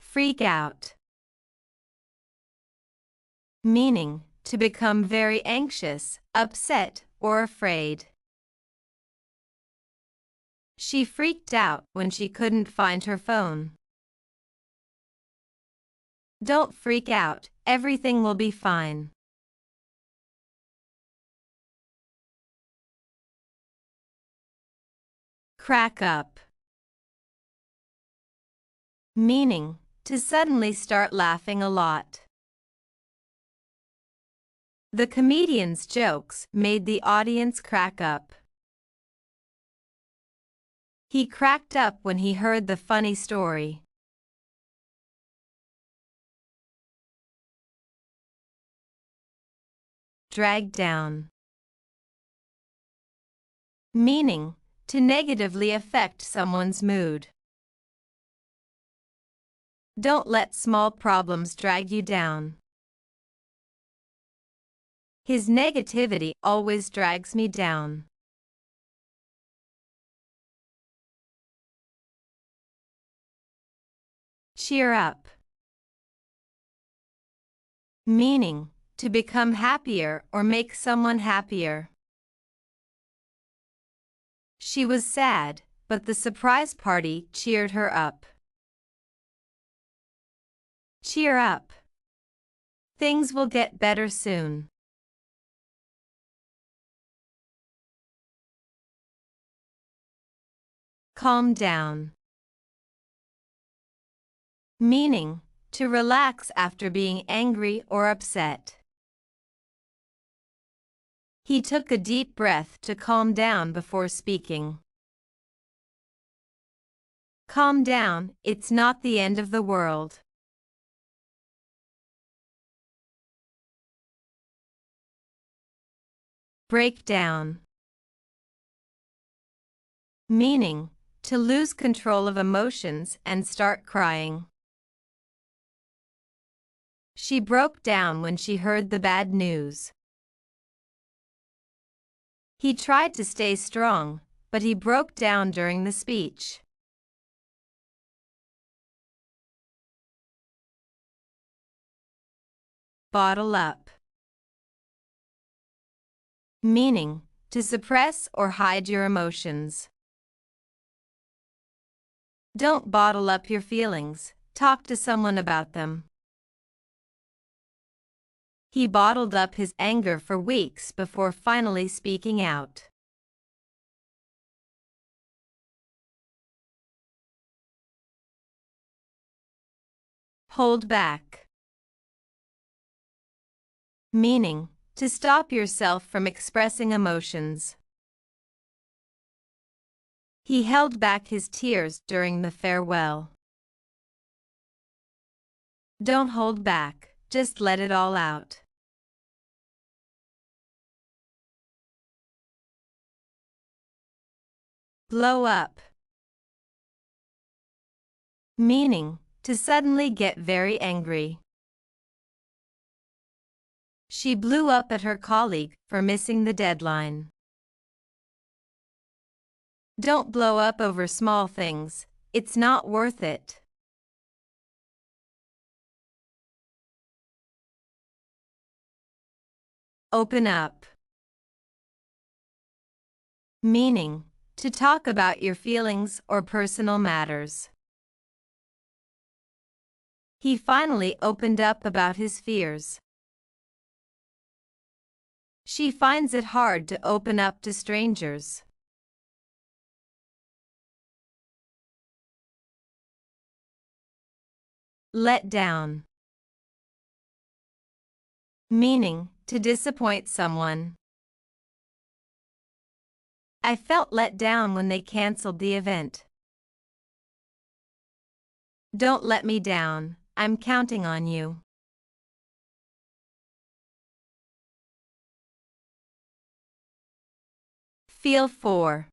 Freak out. Meaning, to become very anxious, upset, or afraid. She freaked out when she couldn't find her phone. Don't freak out, everything will be fine. Crack up. Meaning, to suddenly start laughing a lot. The comedian's jokes made the audience crack up. He cracked up when he heard the funny story. Drag down. Meaning, to negatively affect someone's mood. Don't let small problems drag you down. His negativity always drags me down. Cheer up. Meaning, to become happier or make someone happier. She was sad, but the surprise party cheered her up. Cheer up. Things will get better soon. Calm down. Meaning, to relax after being angry or upset. He took a deep breath to calm down before speaking. Calm down, it's not the end of the world. Break down. Meaning, to lose control of emotions and start crying. She broke down when she heard the bad news. He tried to stay strong, but he broke down during the speech. Bottle up. Meaning, to suppress or hide your emotions. Don't bottle up your feelings, talk to someone about them. He bottled up his anger for weeks before finally speaking out. Hold back. Meaning, to stop yourself from expressing emotions. He held back his tears during the farewell. Don't hold back, just let it all out. Blow up. Meaning, to suddenly get very angry. She blew up at her colleague for missing the deadline. Don't blow up over small things, it's not worth it. Open up. Meaning, to talk about your feelings or personal matters. He finally opened up about his fears. She finds it hard to open up to strangers. Let down. Meaning, to disappoint someone. I felt let down when they canceled the event. Don't let me down, I'm counting on you. Feel for.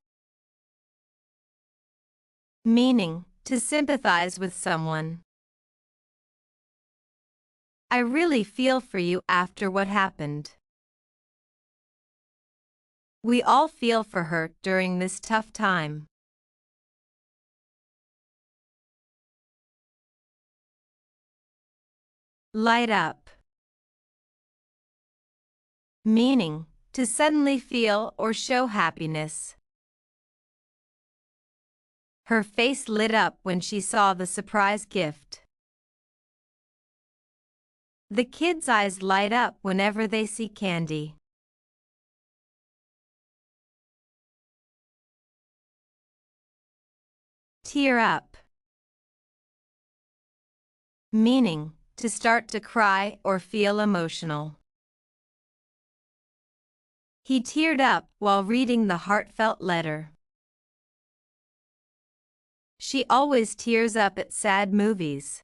Meaning, to sympathize with someone. I really feel for you after what happened. We all feel for her during this tough time. Light up. Meaning, to suddenly feel or show happiness. Her face lit up when she saw the surprise gift. The kids' eyes light up whenever they see candy. Tear up. Meaning, to start to cry or feel emotional. He teared up while reading the heartfelt letter. She always tears up at sad movies.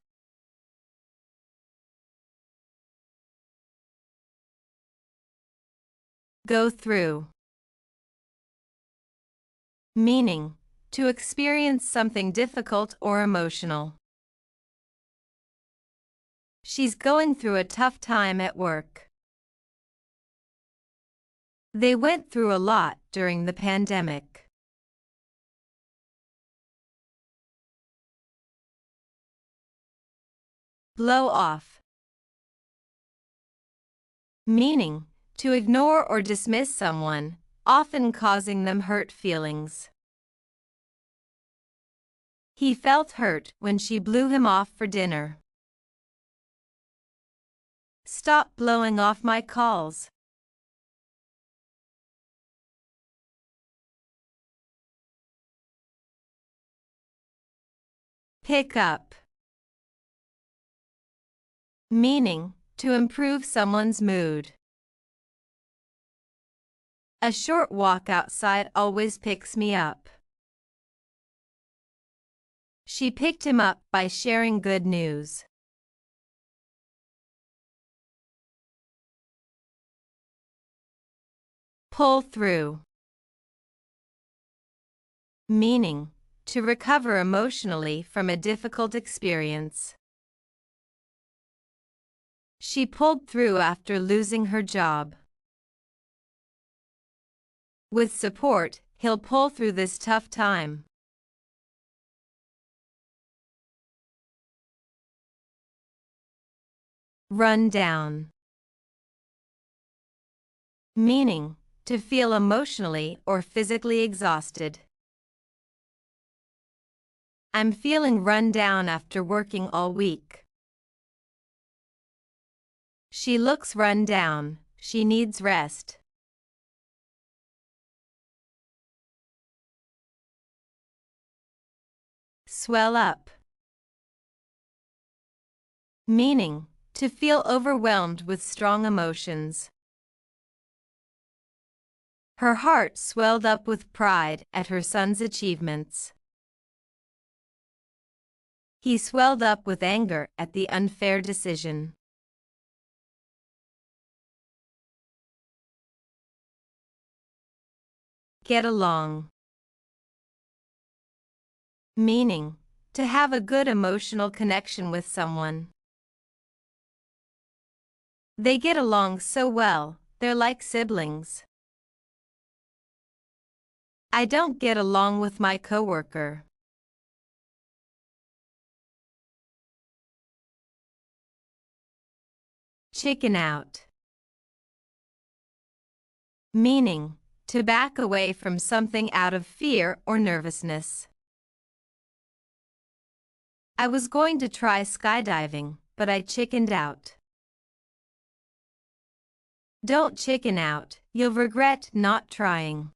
Go through. Meaning, to experience something difficult or emotional. She's going through a tough time at work. They went through a lot during the pandemic. Blow off. Meaning, to ignore or dismiss someone, often causing them hurt feelings. He felt hurt when she blew him off for dinner. Stop blowing off my calls. Pick up. Meaning, to improve someone's mood. A short walk outside always picks me up. She picked him up by sharing good news. Pull through. Meaning, to recover emotionally from a difficult experience. She pulled through after losing her job. With support, he'll pull through this tough time. Run down. Meaning, to feel emotionally or physically exhausted. I'm feeling run down after working all week. She looks run down. She needs rest. Swell up. Meaning, to feel overwhelmed with strong emotions. Her heart swelled up with pride at her son's achievements. He swelled up with anger at the unfair decision. Get along. Meaning, to have a good emotional connection with someone. They get along so well, they're like siblings. I don't get along with my coworker. Chicken out. Meaning, to back away from something out of fear or nervousness. I was going to try skydiving, but I chickened out. Don't chicken out, you'll regret not trying.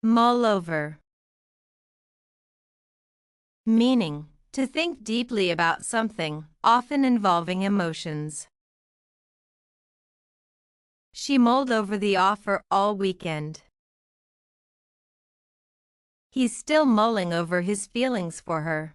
Mull over. Meaning, to think deeply about something, often involving emotions. She mulled over the offer all weekend. He's still mulling over his feelings for her.